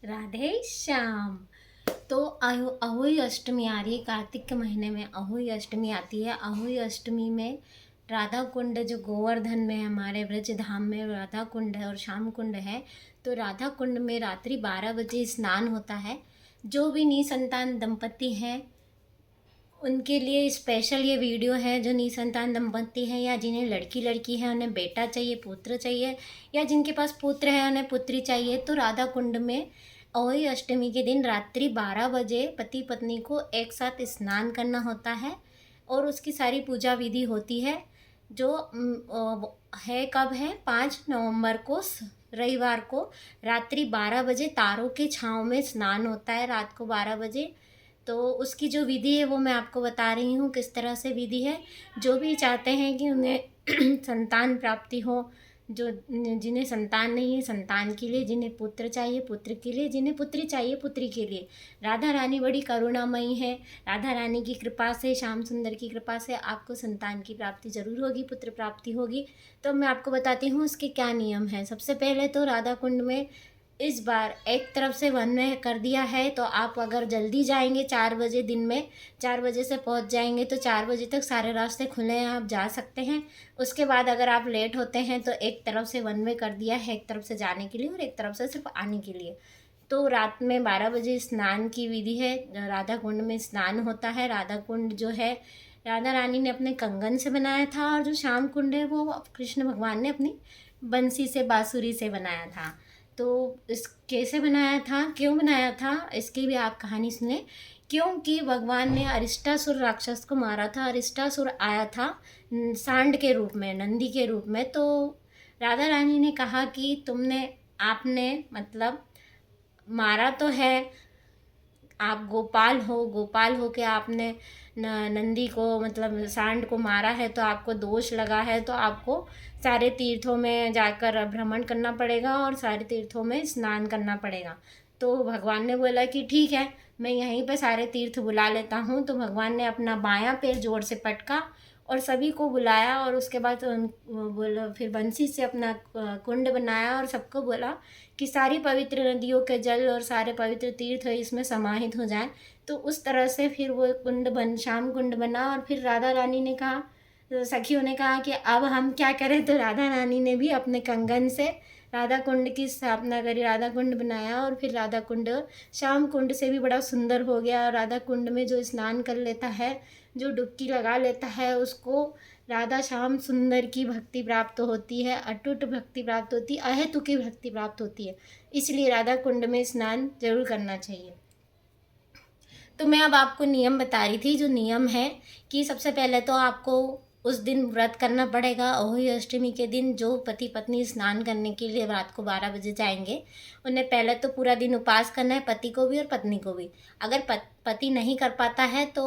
राधे श्याम। तो अहोई अष्टमी आ रही है। कार्तिक के महीने में अहोई अष्टमी आती है। अहोई अष्टमी में राधा कुंड जो गोवर्धन में हमारे ब्रज धाम में राधा कुंड है और श्याम कुंड है। तो राधा कुंड में रात्रि 12 बजे स्नान होता है। जो भी निसंतान दंपति हैं उनके लिए स्पेशल ये वीडियो है। जो निसंतान दंपति हैं या जिन्हें लड़की लड़की है, उन्हें बेटा चाहिए, पुत्र चाहिए, या जिनके पास पुत्र है उन्हें पुत्री चाहिए, तो राधा कुंड में अहोई अष्टमी के दिन रात्रि 12 बजे पति पत्नी को एक साथ स्नान करना होता है और उसकी सारी पूजा विधि होती है। जो है कब है 5 नवंबर को रविवार को रात्रि 12 बजे तारों के छाँव में स्नान होता है रात को 12 बजे। तो उसकी जो विधि है वो मैं आपको बता रही हूँ किस तरह से विधि है। जो भी चाहते हैं कि उन्हें संतान प्राप्ति हो, जो जिन्हें संतान नहीं है संतान के लिए, जिन्हें पुत्र चाहिए पुत्र के लिए, जिन्हें पुत्री चाहिए पुत्री के लिए, राधा रानी बड़ी करुणामयी है। राधा रानी की कृपा से, श्याम सुंदर की कृपा से आपको संतान की प्राप्ति जरूर होगी, पुत्र प्राप्ति होगी। तो मैं आपको बताती हूँ उसके क्या नियम हैं। सबसे पहले तो राधा कुंड में इस बार एक तरफ से वन वे कर दिया है। तो आप अगर जल्दी जाएंगे 4 बजे, दिन में 4 बजे से पहुंच जाएंगे तो 4 बजे तक सारे रास्ते खुले हैं, आप जा सकते हैं। उसके बाद अगर आप लेट होते हैं तो एक तरफ से वन वे कर दिया है, एक तरफ से जाने के लिए और एक तरफ से सिर्फ आने के लिए। तो रात में 12 बजे स्नान की विधि है। राधा कुंड में स्नान होता है। राधा कुंड जो है राधा रानी ने अपने कंगन से बनाया था और जो श्याम कुंड है वो कृष्ण भगवान ने अपनी बंसी से, बांसुरी से बनाया था। तो इस कैसे बनाया था, क्यों बनाया था, इसकी भी आप कहानी सुने। क्योंकि भगवान ने अरिष्टासुर राक्षस को मारा था। अरिष्टासुर आया था सांड के रूप में, नंदी के रूप में। तो राधा रानी ने कहा कि आपने मतलब मारा तो है, आप गोपाल हो के आपने नंदी को मतलब सांड को मारा है, तो आपको दोष लगा है। तो आपको सारे तीर्थों में जाकर भ्रमण करना पड़ेगा और सारे तीर्थों में स्नान करना पड़ेगा। तो भगवान ने बोला कि ठीक है, मैं यहीं पे सारे तीर्थ बुला लेता हूँ। तो भगवान ने अपना बायां पैर जोर से पटका और सभी को बुलाया और उसके बाद बोला, फिर बंसी से अपना कुंड बनाया और सबको बोला कि सारी पवित्र नदियों के जल और सारे पवित्र तीर्थ इसमें समाहित हो जाएं। तो उस तरह से फिर वो श्याम कुंड बना। और फिर राधा रानी ने कहा, सखियों ने कहा कि अब हम क्या करें। तो राधा रानी ने भी अपने कंगन से राधा कुंड की स्थापना करी, राधा कुंड बनाया। और फिर राधा कुंड श्याम कुंड से भी बड़ा सुंदर हो गया। राधा कुंड में जो स्नान कर लेता है, जो डुबकी लगा लेता है, उसको राधा श्याम सुंदर की भक्ति प्राप्त होती है, अटूट भक्ति प्राप्त होती है, अहेतुकी भक्ति प्राप्त होती है। इसलिए राधा कुंड में स्नान जरूर करना चाहिए। तो मैं अब आपको नियम बता रही थी। जो नियम है कि सबसे पहले तो आपको उस दिन व्रत करना पड़ेगा। अहोई अष्टमी के दिन जो पति पत्नी स्नान करने के लिए रात को 12 बजे जाएंगे, उन्हें पहले तो पूरा दिन उपवास करना है, पति को भी और पत्नी को भी। अगर पति नहीं कर पाता है तो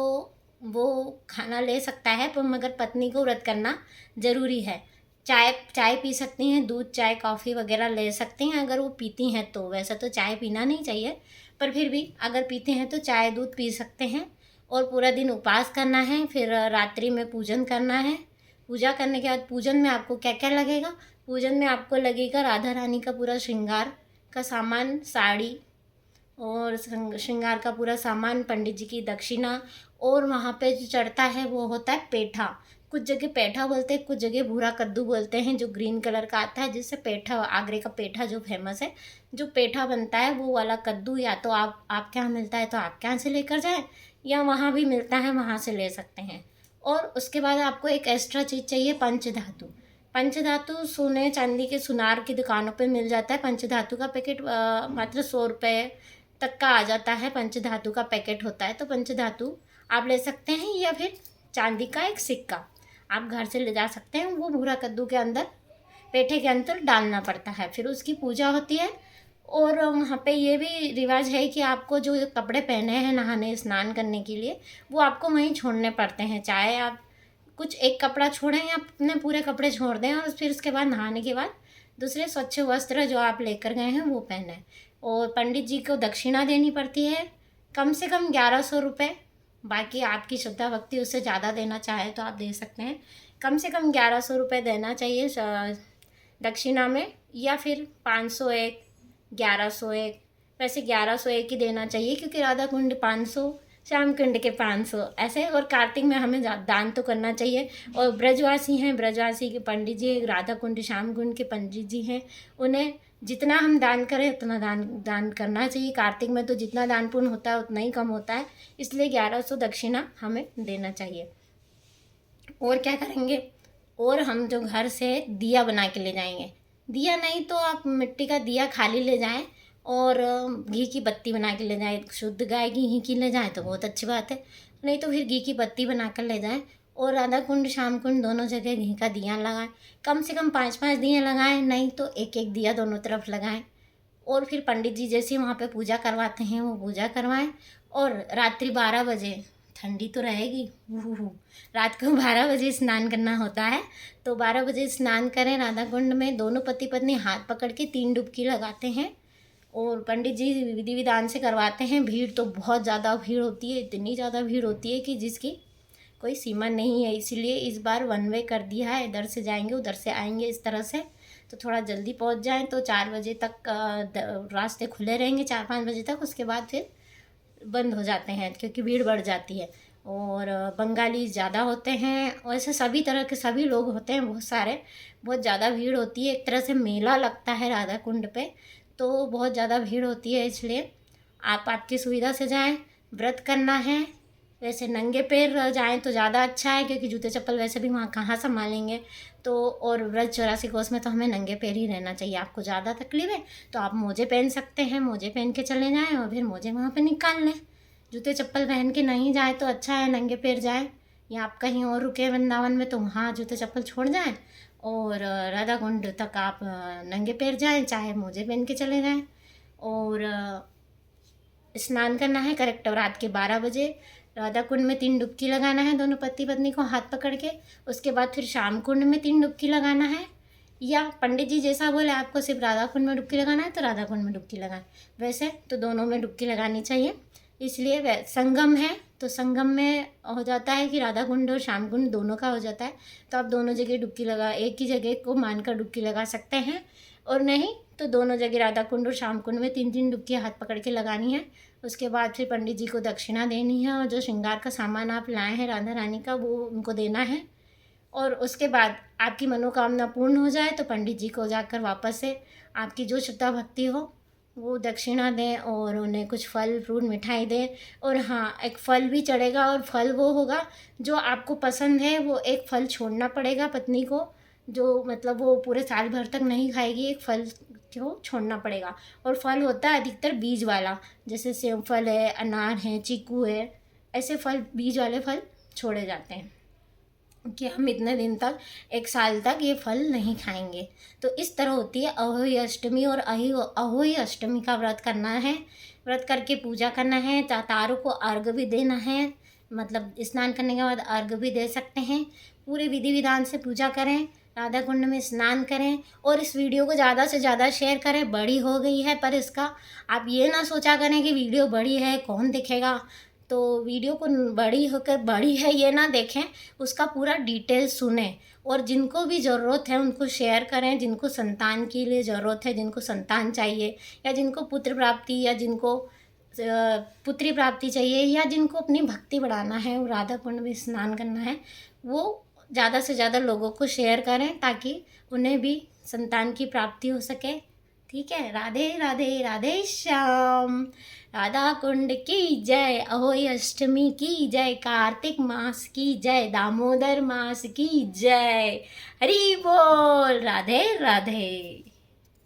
वो खाना ले सकता है, पर मगर पत्नी को व्रत करना ज़रूरी है। चाय चाय पी सकती हैं, दूध चाय कॉफ़ी वगैरह ले सकती हैं अगर वो पीती हैं तो। वैसे तो चाय पीना नहीं चाहिए, पर फिर भी अगर पीते हैं तो चाय दूध पी सकते हैं। और पूरा दिन उपवास करना है। फिर रात्रि में पूजन करना है। पूजा करने के बाद पूजन में आपको क्या क्या लगेगा, पूजन में आपको लगेगा राधा रानी का पूरा श्रृंगार का सामान, साड़ी और श्रृंगार का पूरा सामान, पंडित जी की दक्षिणा। और वहाँ पे जो चढ़ता है वो होता है पेठा। कुछ जगह पेठा बोलते हैं, कुछ जगह भूरा कद्दू बोलते हैं, जो ग्रीन कलर का आता है, जिससे पेठा, आगरे का पेठा जो फेमस है, जो पेठा बनता है वो वाला कद्दू या तो आपके यहाँ मिलता है तो आपके यहाँ से लेकर जाएं, या वहाँ भी मिलता है वहाँ से ले सकते हैं। और उसके बाद आपको एक एक्स्ट्रा चीज़ चाहिए, पंचधातु। पंचधातु सोने चांदी के सुनार की दुकानों पे मिल जाता है। पंचधातु का पैकेट मात्र 100 रुपये तक का आ जाता है। पंचधातु का पैकेट होता है। तो पंचधातु आप ले सकते हैं, या फिर चांदी का एक सिक्का आप घर से ले जा सकते हैं। वो भूरा कद्दू के अंदर, पेठे के अंदर डालना पड़ता है। फिर उसकी पूजा होती है। और वहाँ पे ये भी रिवाज है कि आपको जो कपड़े पहने हैं नहाने स्नान करने के लिए, वो आपको वहीं छोड़ने पड़ते हैं। चाहे आप कुछ एक कपड़ा छोड़ें या अपने पूरे कपड़े छोड़ दें, और फिर उसके बाद नहाने के बाद दूसरे स्वच्छ वस्त्र जो आप लेकर गए हैं वो पहने। और पंडित जी को दक्षिणा देनी पड़ती है, कम से कम 1100 रुपये। बाकी आपकी श्रद्धा भक्ति, उससे ज़्यादा देना चाहे तो आप दे सकते हैं। कम से कम 1100 रुपये देना चाहिए दक्षिणा में, या फिर 501, 1101, वैसे 1101 ही देना चाहिए, क्योंकि राधा कुंड 500, श्याम कुंड के 500 ऐसे। और कार्तिक में हमें दान तो करना चाहिए। और ब्रजवासी हैं, ब्रजवासी के पंडित जी, राधा कुंड श्याम कुंड के पंडित जी हैं, उन्हें जितना हम दान करें उतना दान करना चाहिए। कार्तिक में तो जितना दान पुण्य होता है उतना ही कम होता है, इसलिए 1100 दक्षिणा हमें देना चाहिए। और क्या करेंगे, और हम जो घर से दिया बना के ले जाएंगे, दिया नहीं तो आप मिट्टी का दिया खाली ले जाएं, और घी की बत्ती बना के ले जाएं। शुद्ध गाय की घी की ले जाएं तो बहुत अच्छी बात है, नहीं तो फिर घी की बत्ती बना कर ले जाएं। और राधा कुंड श्याम कुंड दोनों जगह घी का दिया लगाएं, कम से कम 5-5 दिए लगाएं, नहीं तो एक एक दिया दोनों तरफ लगाएं। और फिर पंडित जी जैसे वहाँ पे पूजा करवाते हैं वो पूजा करवाएं। और रात्रि 12 बजे, ठंडी तो रहेगी, रात को 12 बजे स्नान करना होता है, तो 12 बजे स्नान करें राधा कुंड में। दोनों पति पत्नी हाथ पकड़ के 3 डुबकी लगाते हैं, और पंडित जी विधि विधान से करवाते हैं। भीड़ तो बहुत ज़्यादा भीड़ होती है, इतनी ज़्यादा भीड़ होती है कि जिसकी कोई सीमा नहीं है। इसलिए इस बार 1 वे कर दिया है, इधर से जाएंगे उधर से आएंगे, इस तरह से। तो थोड़ा जल्दी पहुंच जाएं तो 4 बजे तक रास्ते खुले रहेंगे, 4-5 बजे तक। उसके बाद फिर बंद हो जाते हैं, क्योंकि भीड़ बढ़ जाती है। और बंगाली ज़्यादा होते हैं, वैसे सभी तरह के सभी लोग होते हैं, बहुत सारे, बहुत ज़्यादा भीड़ होती है। एक तरह से मेला लगता है राधा कुंड पे, तो बहुत ज़्यादा भीड़ होती है। इसलिए आप आपकी सुविधा से जाएं। व्रत करना है, वैसे नंगे पैर जाएं तो ज़्यादा अच्छा है, क्योंकि जूते चप्पल वैसे भी वहाँ कहाँ संभालेंगे। तो और व्रत 84 कोस में तो हमें नंगे पैर ही रहना चाहिए। आपको ज़्यादा तकलीफ है तो आप मोजे पहन सकते हैं, मोजे पहन के चले जाएं और फिर मोजे वहाँ पे निकाल लें। जूते चप्पल पहन के नहीं जाए तो अच्छा है, नंगे पैर जाएं। या आप कहीं और रुके वृंदावन में तो वहाँ जूते चप्पल छोड़ जाएं, और राधा कुंड तक आप नंगे पैर जाएं, चाहे मोजे पहन के चले जाएं। और स्नान करना है करेक्ट रात के 12 बजे। राधा कुंड में 3 डुबकी लगाना है दोनों पति पत्नी को हाथ पकड़ के। उसके बाद फिर श्याम कुंड में 3 डुबकी लगाना है, या पंडित जी जैसा बोले आपको सिर्फ राधा कुंड में डुबकी लगाना है तो राधा कुंड में डुबकी लगाएं। वैसे तो दोनों में डुबकी लगानी चाहिए। इसलिए संगम है तो संगम में हो जाता है कि राधा कुंड और श्याम कुंड दोनों का हो जाता है, तो आप दोनों जगह डुबकी लगा, एक ही जगह को मानकर डुबकी लगा सकते हैं। और नहीं तो दोनों जगह राधा कुंड और श्याम कुंड में 3-3 डुबकी हाथ पकड़ के लगानी है। उसके बाद फिर पंडित जी को दक्षिणा देनी है, और जो श्रृंगार का सामान आप लाए हैं राधा रानी का वो उनको देना है। और उसके बाद आपकी मनोकामना पूर्ण हो जाए तो पंडित जी को जाकर वापस से आपकी जो श्रद्धा भक्ति हो वो दक्षिणा दें, और उन्हें कुछ फल फ्रूट मिठाई दें। और हाँ, एक फल भी चढ़ेगा, और फल वो होगा जो आपको पसंद है। वो एक फल छोड़ना पड़ेगा पत्नी को, जो मतलब वो पूरे साल भर तक नहीं खाएगी, एक फल को छोड़ना पड़ेगा। और फल होता है अधिकतर बीज वाला, जैसे सेब फल है, अनार है, चीकू है, ऐसे फल बीज वाले फल छोड़े जाते हैं कि हम इतने दिन तक, 1 साल तक ये फल नहीं खाएंगे। तो इस तरह होती है अहोई अष्टमी। और अहोई अष्टमी का व्रत करना है, व्रत करके पूजा करना है, तारों को अर्घ भी देना है, मतलब स्नान करने के बाद अर्घ भी दे सकते हैं। पूरे विधि विधान से पूजा करें, राधा कुंड में स्नान करें, और इस वीडियो को ज़्यादा से ज़्यादा शेयर करें। बड़ी हो गई है पर इसका आप ये ना सोचा करें कि वीडियो बड़ी है कौन देखेगा, तो वीडियो को बड़ी होकर बड़ी है ये ना देखें, उसका पूरा डिटेल सुने। और जिनको भी ज़रूरत है उनको शेयर करें, जिनको संतान के लिए ज़रूरत है, जिनको संतान चाहिए, या जिनको पुत्र प्राप्ति, या जिनको पुत्री प्राप्ति चाहिए, या जिनको अपनी भक्ति बढ़ाना है और राधा कुंड में स्नान करना है, वो ज़्यादा से ज़्यादा लोगों को शेयर करें ताकि उन्हें भी संतान की प्राप्ति हो सके। ठीक है, राधे राधे राधे श्याम। राधा कुंड की जय, अहोई अष्टमी की जय, कार्तिक मास की जय, दामोदर मास की जय। हरि बोल, राधे राधे।